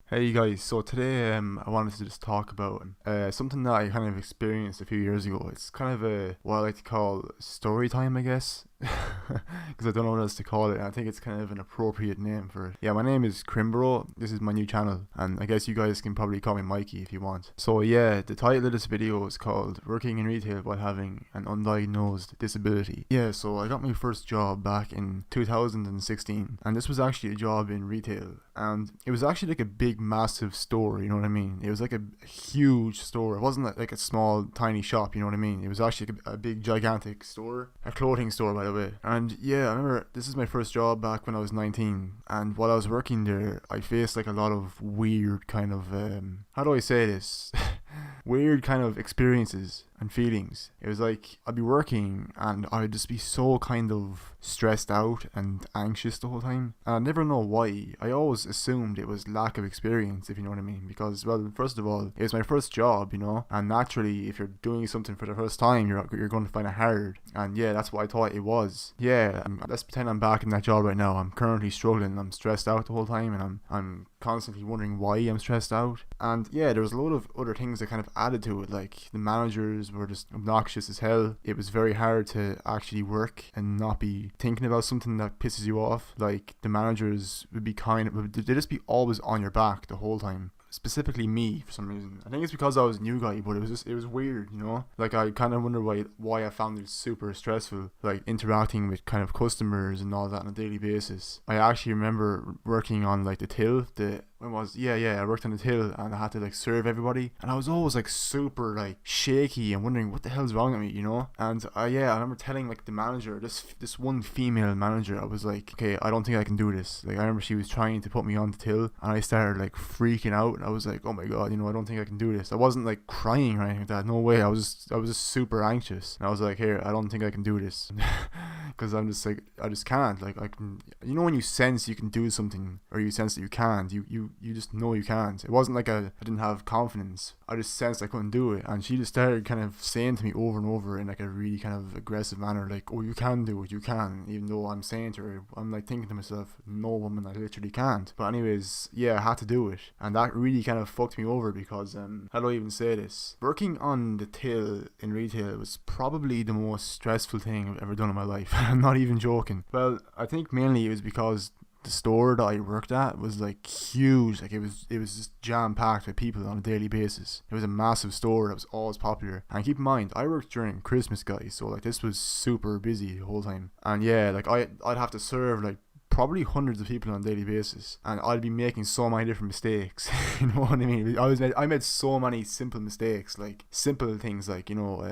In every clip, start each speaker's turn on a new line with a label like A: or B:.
A: Hey you guys, so today I wanted to just talk about something that I kind of experienced a few years ago. It's kind of what I like to call story time, I guess, because I don't know what else to call it. And I think it's kind of an appropriate name for it. Yeah, my name is Crimbro. This is my new channel, and I guess you guys can probably call me Mikey if you want. So yeah, the title of this video is called "Working in Retail While Having an Undiagnosed Disability." Yeah, so I got my first job back in 2016, and this was actually a job in retail, and it was actually like a big massive store, you know what I mean? It was like a huge store. It wasn't like a small tiny shop, you know what I mean? It was actually like a big gigantic store, a clothing store by the way. And yeah, I remember this is my first job back when I was 19, and while I was working there I faced like a lot of weird kind of how do I say this weird kind of experiences and feelings. It was like I'd be working and I'd just be so kind of stressed out and anxious the whole time, and I never know why. I always assumed it was lack of experience, if you know what I mean, because, well, first of all, it was my first job, you know, and naturally if you're doing something for the first time you're going to find it hard, and yeah, that's what I thought it was. Yeah, let's pretend I'm back in that job right now. I'm currently struggling, I'm stressed out the whole time, and I'm constantly wondering why I'm stressed out. And yeah, there was a lot of other things that kind of added to it, like the managers were just obnoxious as hell. It was very hard to actually work and not be thinking about something that pisses you off. Like the managers would be they'd just be always on your back the whole time. Specifically me, for some reason. I think it's because I was a new guy, but it was weird, you know. Like I kind of wonder why I found it super stressful, like interacting with kind of customers and all that on a daily basis. I actually remember working on like the till, I worked on the till, and I had to like serve everybody, and I was always like super like shaky and wondering what the hell's wrong with me, you know. And I remember telling like the manager, this one female manager, I was like, okay, I don't think I can do this. Like I remember she was trying to put me on the till, and I started like freaking out. I was like, oh my god, you know, I don't think I can do this. I wasn't like crying or anything like that, no way. I was just super anxious, and I was like, here, I don't think I can do this. Because I'm just like, I just can't. Like I can, you know, when you sense you can do something, or you sense that you can't, you just know you can't. It wasn't like I didn't have confidence. I just sensed I couldn't do it, and she just started kind of saying to me over and over in like a really kind of aggressive manner, like, oh, you can do it, you can. Even though I'm saying to her, I'm like thinking to myself, no woman, I literally can't. But anyways, yeah, I had to do it, and that really kind of fucked me over because how do I even say this? Working on the till in retail was probably the most stressful thing I've ever done in my life. I'm not even joking. Well, I think mainly it was because the store that I worked at was like huge. Like it was just jam packed with people on a daily basis. It was a massive store that was always popular. And keep in mind, I worked during Christmas, guys, so like this was super busy the whole time. And yeah, like I'd have to serve like probably hundreds of people on a daily basis, and I'd be making so many different mistakes. You know what I mean? I made so many simple mistakes, like simple things, like, you know,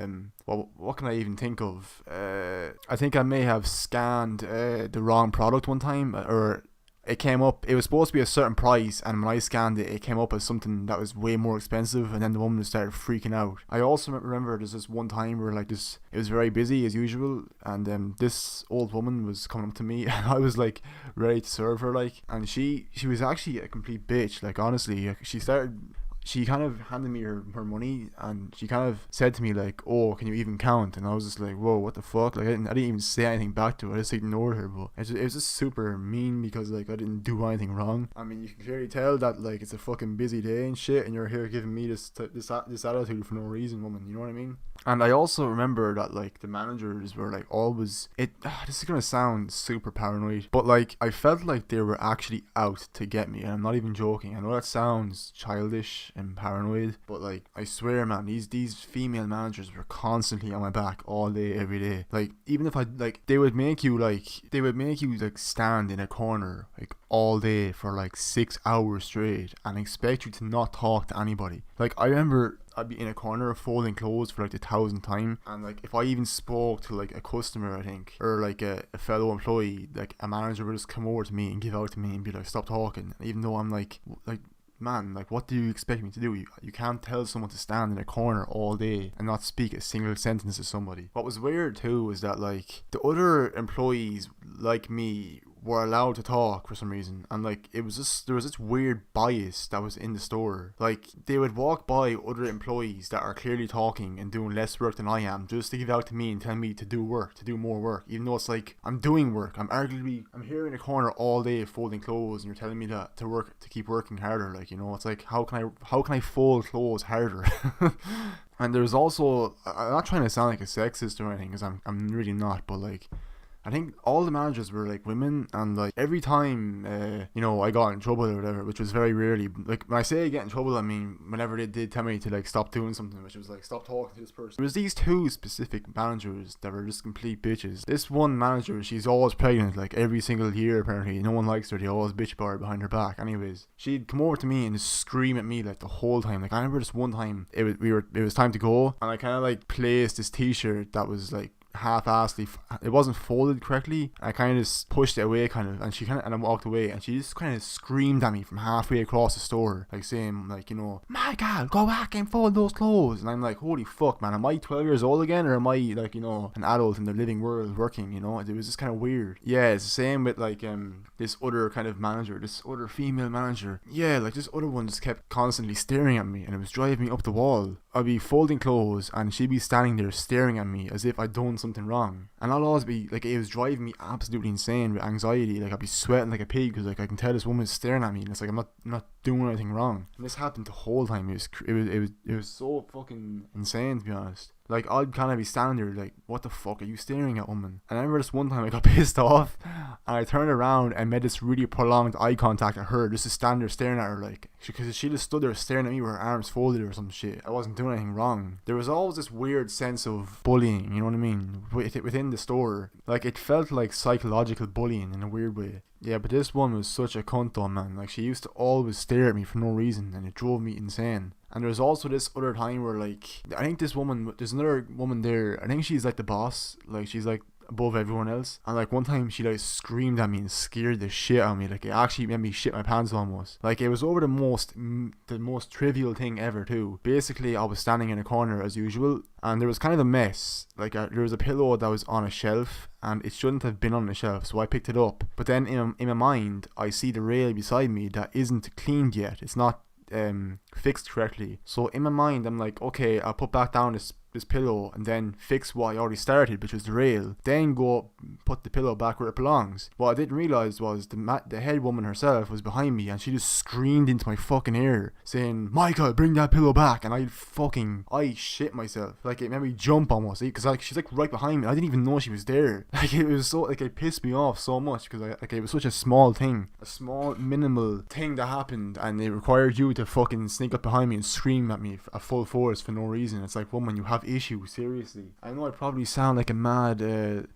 A: what can I even think of? I think I may have scanned the wrong product one time, or it came up, it was supposed to be a certain price, and when I scanned it, it came up as something that was way more expensive, and then the woman started freaking out. I also remember there's this one time where like this, it was very busy as usual, and this old woman was coming up to me, and I was like ready to serve her, like, and she was actually a complete bitch. Like honestly, she kind of handed me her money, and she kind of said to me like, oh, can you even count? And I was just like, whoa, what the fuck? Like I didn't even say anything back to her. I just ignored her. But it was just super mean because like I didn't do anything wrong. I mean, you can clearly tell that like it's a fucking busy day and shit, and you're here giving me this attitude for no reason, woman. You know what I mean? And I also remember that like the managers were like always this is gonna sound super paranoid, but like I felt like they were actually out to get me, and I'm not even joking. I know that sounds childish and paranoid, but like I swear, man, these female managers were constantly on my back all day every day. Like even if I like, they would make you stand in a corner like all day for like 6 hours straight and expect you to not talk to anybody. Like I remember I'd be in a corner folding clothes for like the 1000th time, and like if I even spoke to like a customer, I think, or like a fellow employee, like a manager would just come over to me and give out to me and be like, stop talking. Even though I'm like man, like what do you expect me to do? You can't tell someone to stand in a corner all day and not speak a single sentence to somebody. What was weird too was that like the other employees like me were allowed to talk for some reason, and like it was just, there was this weird bias that was in the store. Like they would walk by other employees that are clearly talking and doing less work than I am, just to give out to me and tell me to do work, to do more work, even though it's like I'm doing work. I'm here in the corner all day folding clothes, and you're telling me that to work, to keep working harder. Like, you know, it's like how can I fold clothes harder? And there's also, I'm not trying to sound like a sexist or anything, because I'm really not, but like I think all the managers were like women, and like every time you know, I got in trouble or whatever, which was very rarely. Like when I say get in trouble, I mean whenever they did tell me to like stop doing something, which was like stop talking to this person. There was these two specific managers that were just complete bitches. This one manager, she's always pregnant like every single year apparently. No one likes her, they always bitch about her behind her back. Anyways, she'd come over to me and just scream at me like the whole time. Like I remember this one time, it was time to go, and I kind of like placed this t-shirt that was like half-assedly, it wasn't folded correctly. I kind of just pushed it away kind of, and I walked away, and she just kind of screamed at me from halfway across the store, like saying like, you know, Michael, go back and fold those clothes. And I'm like, holy fuck, man, am I 12 years old again, or am I like, you know, an adult in the living world working? You know, it was just kind of weird. Yeah, it's the same with like this other kind of manager, this other female manager. Yeah, like this other one just kept constantly staring at me, and it was driving me up the wall. I'd be folding clothes and she'd be standing there staring at me as if I'd done something wrong, and I'd always be like, it was driving me absolutely insane with anxiety. Like I'd be sweating like a pig because like I can tell this woman's staring at me, and it's like I'm not doing anything wrong. And this happened the whole time. It was so fucking insane, to be honest. Like I'd kind of be standing there like, what the fuck are you staring at, woman? And I remember this one time I got pissed off, and I turned around and made this really prolonged eye contact at her, just to stand there staring at her, like, because she just stood there staring at me with her arms folded or some shit. I wasn't doing anything wrong. There was always this weird sense of bullying, you know what I mean, within the store. Like it felt like psychological bullying in a weird way. Yeah, but this one was such a cunt though, man. Like she used to always stare at me for no reason, and it drove me insane. And there's also this other time where like, I think there's another woman there, I think she's like the boss, like she's like above everyone else, and like one time she like screamed at me and scared the shit out of me. Like it actually made me shit my pants almost. Like it was over the most trivial thing ever too. Basically I was standing in a corner as usual, and there was kind of a mess. Like there was a pillow that was on a shelf, and it shouldn't have been on the shelf, so I picked it up. But then in my mind I see the rail beside me that isn't cleaned yet. It's not fixed correctly. So in my mind I'm like, okay, I'll put back down this pillow and then fix what I already started, which was the rail, then go put the pillow back where it belongs. What I didn't realise was the head woman herself was behind me, and she just screamed into my fucking ear saying, Michael, bring that pillow back. And I shit myself. Like it made me jump almost, because like she's like right behind me. I didn't even know she was there. Like it was so, like it pissed me off so much, because it was such a small thing, a small minimal thing that happened, and it required you to fucking sneak up behind me and scream at me at full force for no reason. It's like, woman, you have issues, seriously. I know I probably sound like a mad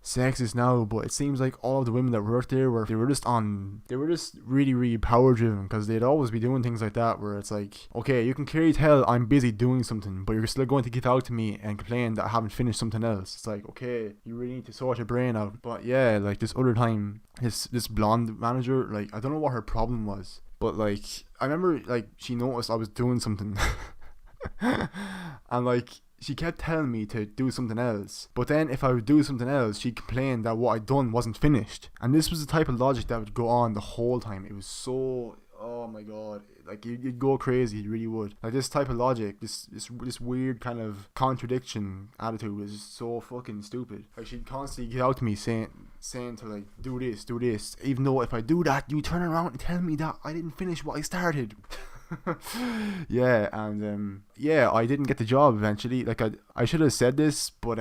A: sexist now, but it seems like all of the women that worked there were just really, really power driven, because they'd always be doing things like that where it's like, okay, you can clearly tell I'm busy doing something, but you're still going to give out to me and complain that I haven't finished something else. It's like, okay, you really need to sort your brain out. But yeah, like this other time, this blonde manager, like I don't know what her problem was, but like I remember like she noticed I was doing something and like she kept telling me to do something else, but then if I would do something else, she'd complain that what I'd done wasn't finished. And this was the type of logic that would go on the whole time. It was so, oh my god, like you'd go crazy, you really would. Like this type of logic, this weird kind of contradiction attitude was just so fucking stupid. Like she'd constantly get out to me saying to like, do this, even though if I do that, you turn around and tell me that I didn't finish what I started. Yeah, and I didn't get the job eventually. Like I should have said this, but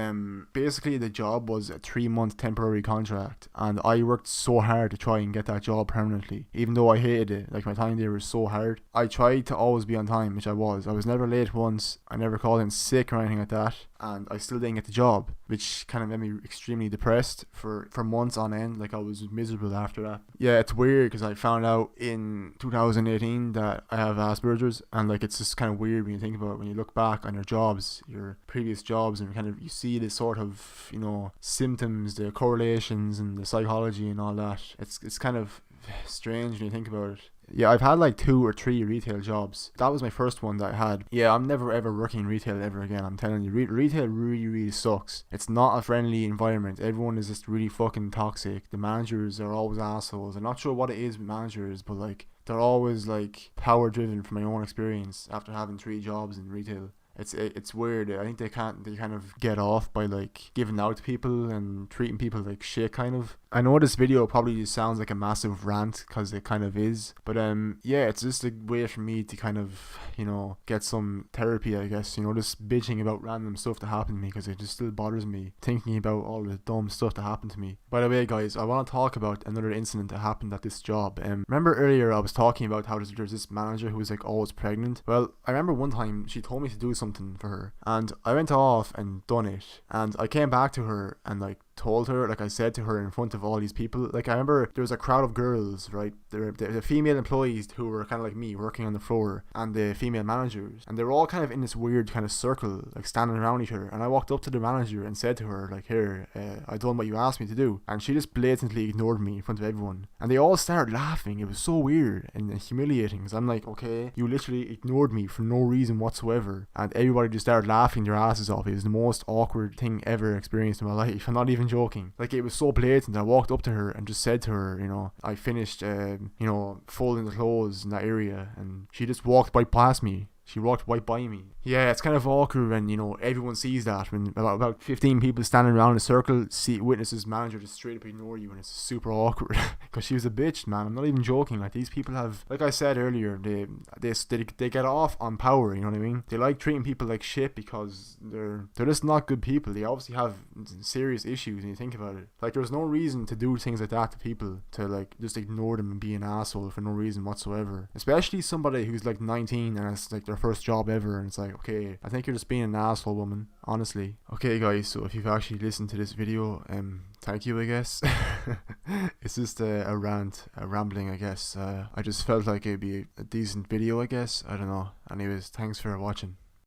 A: basically the job was a 3-month temporary contract, and I worked so hard to try and get that job permanently, even though I hated it. Like my time there was so hard. I tried to always be on time, which I was never late once. I never called in sick or anything like that, and I still didn't get the job, which kind of made me extremely depressed for months on end. Like I was miserable after that. Yeah, it's weird because I found out in 2018 that I have Asperger's, and like it's just kind of weird when you think about it, when you look back on your jobs, your previous jobs, and kind of you see the sort of, you know, symptoms, the correlations and the psychology and all that. It's kind of strange when you think about it. Yeah, I've had like 2 or 3 retail jobs. That was my first one that I had. Yeah, I'm never ever working in retail ever again. I'm telling you, retail really, really sucks. It's not a friendly environment. Everyone is just really fucking toxic. The managers are always assholes. I'm not sure what it is with managers, but like they're always like power driven from my own experience after having 3 jobs in retail. It's weird. I think they kind of get off by like giving out to people and treating people like shit kind of. I know this video probably just sounds like a massive rant because it kind of is, but yeah, it's just a way for me to kind of, you know, get some therapy, I guess, you know, just bitching about random stuff that happened to me because it just still bothers me thinking about all the dumb stuff that happened to me. By the way, guys, I want to talk about another incident that happened at this job. Remember earlier I was talking about how there's this manager who was like always pregnant? Well, I remember one time she told me to do something for her and I went off and done it, and I came back to her and like told her, like I said to her in front of all these people, like I remember there was a crowd of girls, right? The female employees who were kind of like me working on the floor and the female managers, and they were all kind of in this weird kind of circle, like standing around each other, and I walked up to the manager and said to her like, here, I done what you asked me to do, and she just blatantly ignored me in front of everyone, and they all started laughing. It was so weird and humiliating because I'm like, okay, you literally ignored me for no reason whatsoever, and everybody just started laughing their asses off. It was the most awkward thing ever experienced in my life. I'm not even joking. Like, it was so blatant. I walked up to her and just said to her, you know, I finished, you know, folding the clothes in that area, and she just walked right past me. She walked right by me. Yeah, it's kind of awkward when, you know, everyone sees that. When about 15 people standing around in a circle witness this manager just straight up ignore you, and it's super awkward. Because she was a bitch, man. I'm not even joking. Like, these people have, like I said earlier, they get off on power, you know what I mean? They like treating people like shit because they're just not good people. They obviously have serious issues when you think about it. Like, there's no reason to do things like that to people, to like just ignore them and be an asshole for no reason whatsoever. Especially somebody who's like 19 and it's like their first job ever, and it's like, okay, I think you're just being an asshole, woman, honestly. Okay, guys, so if you've actually listened to this video, thank you, I guess. It's just a rant, a rambling, I guess. I just felt like it'd be a decent video, I guess. I don't know. Anyways, thanks for watching.